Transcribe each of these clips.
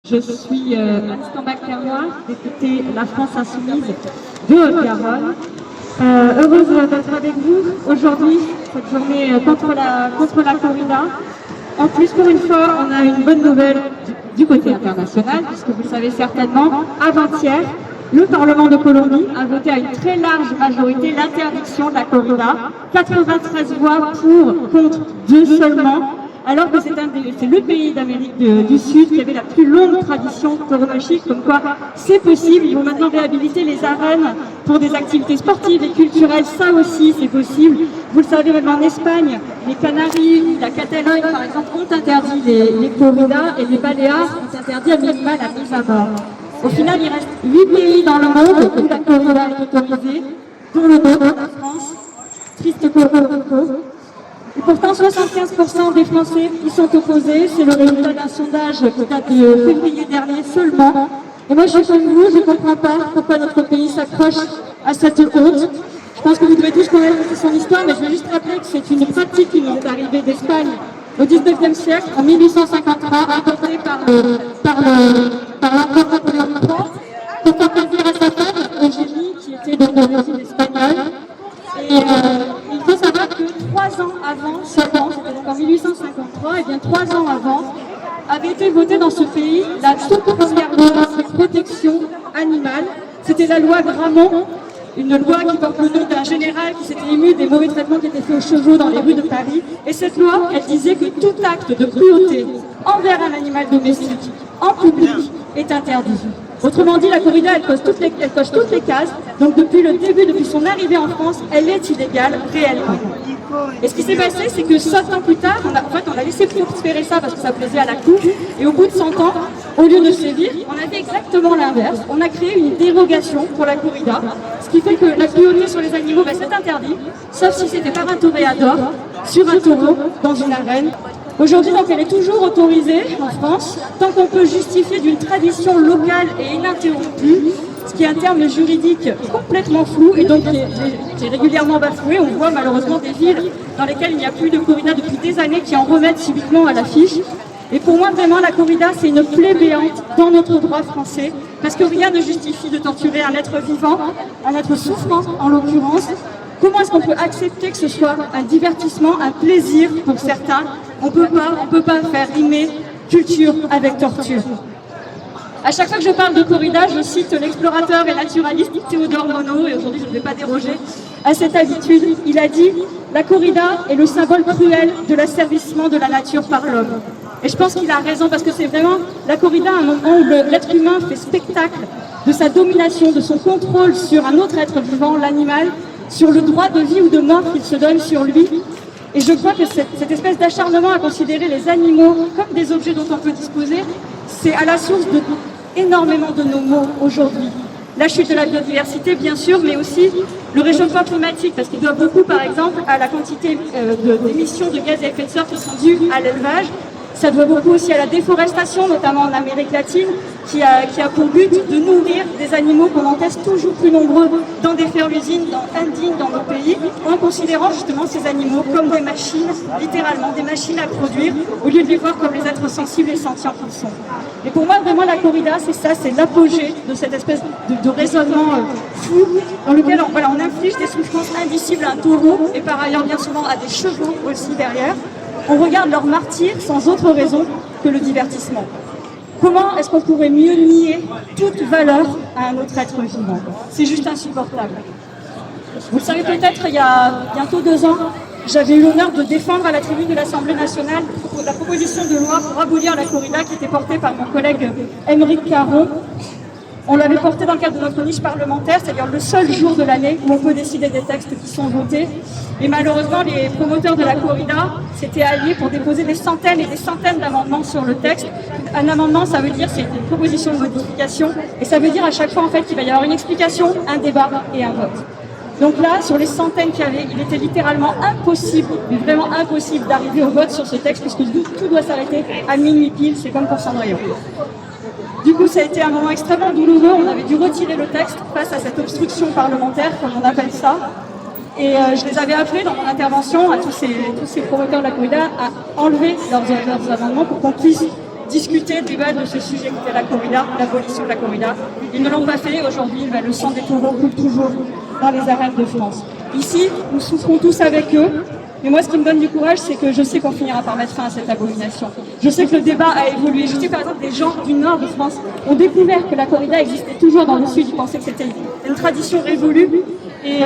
Je suis Anne Stambach-Terroir, députée La France Insoumise de Haute-Garonne. Heureuse d'être avec vous aujourd'hui, cette journée contre la corrida. En plus, pour une fois, on a une bonne nouvelle du côté international, puisque vous le savez certainement, avant-hier, le Parlement de Colombie a voté à une très large majorité l'interdiction de la corrida. 93 voix pour, contre 2 seulement. Alors que c'est le pays d'Amérique du Sud qui avait la plus longue tradition tauromachie, comme quoi c'est possible. Ils vont maintenant réhabiliter les arènes pour des activités sportives et culturelles, ça aussi c'est possible. Vous le savez maintenant en Espagne, les Canaries, la Catalogne par exemple ont interdit les corridas et les Baléares ont interdit à minima la mise à mort. Au final, il reste 8 pays dans le monde où la corrida est autorisée, dont le nôtre, la France, triste Porto. Et pourtant, 75% des Français y sont opposés. C'est le résultat d'un sondage qui date de février dernier seulement. Et moi, je suis comme vous, je ne comprends pas pourquoi notre pays s'accroche à cette honte. Je pense que vous devez tous connaître son histoire, mais je vais juste rappeler que c'est une pratique qui nous est arrivée d'Espagne au 19e siècle, en 1853, importée par l'empereur Napoléon III, pour faire plaisir à sa femme, Eugénie, qui était d'origine espagnole. Et il faut savoir que 3 ans avant, seulement, c'était donc en 1853, et bien 3 ans avant, avait été votée dans ce pays la toute première loi de protection animale. C'était la loi Gramont, une loi qui porte le nom d'un général qui s'était ému des mauvais traitements qui étaient faits aux chevaux dans les rues de Paris. Et cette loi, elle disait que tout acte de cruauté envers un animal domestique en public est interdit. Autrement dit, la corrida, elle coche toutes les cases. Donc depuis le début, depuis son arrivée en France, elle est illégale réellement. Et ce qui s'est passé, c'est que 100 ans plus tard, on a laissé prospérer ça parce que ça plaisait à la cour. Et au bout de 100 ans, au lieu de sévir, on a fait exactement l'inverse. On a créé une dérogation pour la corrida. Ce qui fait que la cruauté sur les animaux, c'est interdit, sauf si c'était par un toréador, sur un taureau, dans une arène. Aujourd'hui, donc, elle est toujours autorisée en France, tant qu'on peut justifier d'une tradition locale et ininterrompue, ce qui est un terme juridique complètement flou et donc qui est régulièrement bafoué. On voit malheureusement des villes dans lesquelles il n'y a plus de corrida depuis des années qui en remettent subitement à l'affiche. Et pour moi, vraiment, la corrida, c'est une plaie béante dans notre droit français, parce que rien ne justifie de torturer un être vivant, un être souffrant en l'occurrence. Comment est-ce qu'on peut accepter que ce soit un divertissement, un plaisir pour certains? On peut pas faire rimer culture avec torture. À chaque fois que je parle de corrida, je cite l'explorateur et naturaliste Théodore Monod, et aujourd'hui je ne vais pas déroger à cette habitude. Il a dit « La corrida est le symbole cruel de l'asservissement de la nature par l'homme ». Et je pense qu'il a raison, parce que c'est vraiment la corrida, un moment où l'être humain fait spectacle de sa domination, de son contrôle sur un autre être vivant, l'animal, sur le droit de vie ou de mort qu'il se donne sur lui. Et je crois que cette espèce d'acharnement à considérer les animaux comme des objets dont on peut disposer, c'est à la source de énormément de nos maux aujourd'hui. La chute de la biodiversité, bien sûr, mais aussi le réchauffement climatique, parce qu'il doit beaucoup, par exemple, à la quantité d'émissions de gaz à effet de serre qui sont dues à l'élevage. Ça doit beaucoup aussi à la déforestation, notamment en Amérique latine, qui a pour but de nourrir des animaux qu'on encaisse toujours plus nombreux dans des fermes-usines indignes dans nos pays, en considérant justement ces animaux comme des machines, littéralement des machines à produire, au lieu de les voir comme les êtres sensibles et sentients qu'ils sont. Et pour moi, vraiment, la corrida, c'est ça, c'est l'apogée de cette espèce de raisonnement fou, dans lequel on inflige des souffrances indicibles à un taureau, et par ailleurs bien souvent à des chevaux aussi derrière. On regarde leur martyr sans autre raison que le divertissement. Comment est-ce qu'on pourrait mieux nier toute valeur à un autre être vivant? C'est juste insupportable. Vous le savez peut-être, il y a bientôt 2 ans, j'avais eu l'honneur de défendre à la tribune de l'Assemblée nationale la proposition de loi pour abolir la corrida qui était portée par mon collègue Aymeric Caron. On l'avait porté dans le cadre de notre niche parlementaire, c'est-à-dire le seul jour de l'année où on peut décider des textes qui sont votés. Et malheureusement, les promoteurs de la corrida s'étaient alliés pour déposer des centaines et des centaines d'amendements sur le texte. Un amendement, ça veut dire c'est une proposition de modification, et ça veut dire à chaque fois en fait qu'il va y avoir une explication, un débat et un vote. Donc là, sur les centaines qu'il y avait, il était littéralement impossible, mais vraiment impossible d'arriver au vote sur ce texte, puisque tout doit s'arrêter à minuit pile, c'est comme pour Cendrillon. Du coup, ça a été un moment extrêmement douloureux. On avait dû retirer le texte face à cette obstruction parlementaire, comme on appelle ça. Et je les avais appelés dans mon intervention, à tous ces promoteurs de la corrida, à enlever leurs amendements pour qu'on puisse discuter, débattre de ce sujet qui était la corrida, l'abolition de la corrida. Ils ne l'ont pas fait. Aujourd'hui, le sang des taureaux coule toujours dans les arènes de France. Ici, nous souffrons tous avec eux. Mais moi, ce qui me donne du courage, c'est que je sais qu'on finira par mettre fin à cette abomination. Je sais que le débat a évolué. Je sais par exemple des gens du nord de France ont découvert que la corrida existait toujours dans le sud. Ils pensaient que c'était une tradition révolue. Et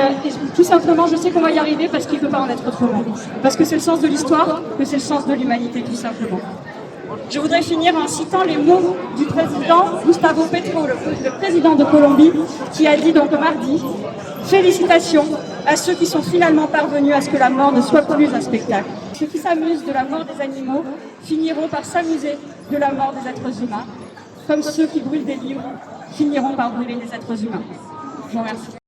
tout simplement, je sais qu'on va y arriver parce qu'il ne peut pas en être autrement. Parce que c'est le sens de l'histoire, que c'est le sens de l'humanité, tout simplement. Je voudrais finir en citant les mots du président Gustavo Petro, le président de Colombie, qui a dit donc mardi « Félicitations à ceux qui sont finalement parvenus à ce que la mort ne soit plus un spectacle. Ceux qui s'amusent de la mort des animaux finiront par s'amuser de la mort des êtres humains, comme ceux qui brûlent des livres finiront par brûler des êtres humains. » Je vous remercie.